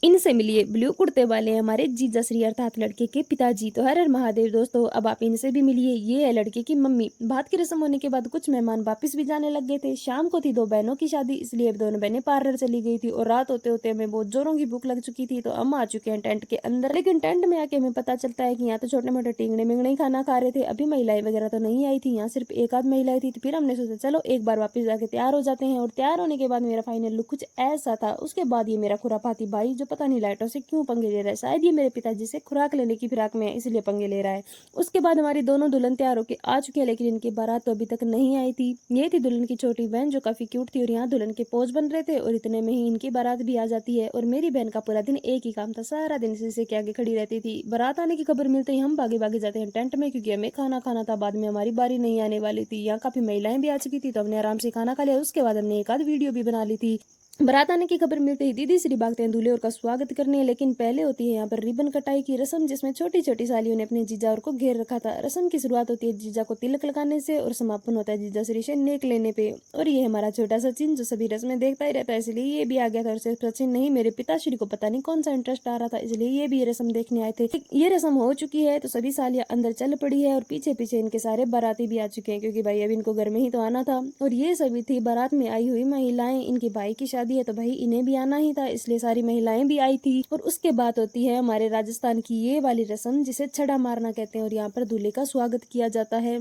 इनसे मिलिए ब्लू कुर्ते वाले हमारे जीजा श्री अर्थात लड़के के पिताजी। तो हर हर महादेव दोस्तों, अब आप इनसे भी मिलिए, ये है लड़के की मम्मी। बात की रस्म होने के बाद कुछ मेहमान वापस भी जाने लग गए थे। शाम को थी दो बहनों की शादी, इसलिए अब दोनों बहनें पार्लर चली गई थी और रात होते होते हमें बहुत जोरों की भूख लग चुकी थी। तो हम आ चुके हैं टेंट के अंदर, लेकिन टेंट में आके हमें पता चलता है कि यहाँ तो छोटे मोटे टिंगड़े मिंगड़े ही खाना खा रहे थे। अभी महिलाएं वगैरह तो नहीं आई थी, यहाँ सिर्फ एक आध महिलाएं थी। तो फिर हमने सोचा चलो एक बार वापस जाके तैयार हो जाते हैं। और तैयार होने के बाद मेरा फाइनल लुक कुछ ऐसा था। उसके बाद ये मेरा खुरापाती भाई जो पता नहीं लाइटों से क्यों पंगे ले रहा है, शायद ये मेरे पिताजी से खुराक लेने की फिराक में है इसलिए पंगे ले रहा है। उसके बाद हमारी दोनों दुल्हन तैयार होकर आ चुकी है, लेकिन इनकी बारात तो अभी तक नहीं आई थी। ये थी दुल्हन की छोटी बहन जो काफी क्यूट थी और यहाँ दुल्हन के पोज बन रहे थे और इतने में ही इनकी बारात भी आ जाती है। और मेरी बहन का पूरा दिन एक ही काम था, सारा दिन शीशे के आगे खड़ी रहती थी। बारात आने की खबर मिलते ही हम भागे भागे जाते हैं टेंट में, क्योंकि हमें खाना खाना था, बाद में हमारी बारी नहीं आने वाली थी। यहाँ काफी महिलाएं भी आ चुकी थी, तो हमने आराम से खाना खा लिया। उसके बाद हमने एक आध वीडियो भी बना ली थी। बारात आने की खबर मिलते ही दीदी श्री भागते हैं दूल्हे और का स्वागत करने, लेकिन पहले होती है यहाँ पर रिबन कटाई की रस्म, जिसमें छोटी छोटी सालियों ने अपने जीजा और को घेर रखा था। रस्म की शुरुआत होती है जीजा को तिलक लगाने से और समापन होता है जीजा श्री से नेक लेने पे। और ये हमारा छोटा सचिन जो सभी रस्में देखता ही रहता है, इसलिए ये भी आ गया था। और सिर्फ सचिन नहीं, मेरे पिताश्री को पता नहीं कौन सा इंटरेस्ट आ रहा था, इसलिए ये भी ये रस्म देखने आए थे। ये रस्म हो चुकी है तो सभी सालियां अंदर चल पड़ी है और पीछे पीछे इनके सारे बाराती भी आ चुके हैं, क्योंकि भाई अब इनको घर में ही तो आना था। और ये सभी थी बारात में आई हुई महिलाएं, इनके भाई की शादी है तो भाई इन्हें भी आना ही था, इसलिए सारी महिलाएं भी आई थी। और उसके बाद होती है हमारे राजस्थान की ये वाली रस्म जिसे छड़ा मारना कहते हैं, और यहाँ पर दूल्हे का स्वागत किया जाता है।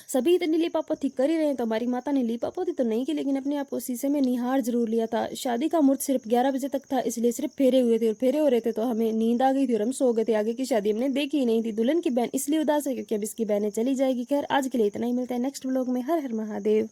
सभी इतनी लीपापोती कर ही रहे हैं तो हमारी माता ने लीपापोती तो नहीं की, लेकिन अपने आप को शीशे में निहार जरूर लिया था। शादी का मुहूर्त सिर्फ 11 बजे तक था, इसलिए सिर्फ फेरे हुए थे और फेरे हो रहे थे तो हमें नींद आ गई थी और हम सो गए थे। आगे की शादी हमने देखी ही नहीं थी। दुल्हन की बहन इसलिए उदास है क्योंकि अब इसकी बहनें चली जाएगी। खैर आज के लिए इतना ही, मिलता है नेक्स्ट व्लॉग में। हर हर महादेव।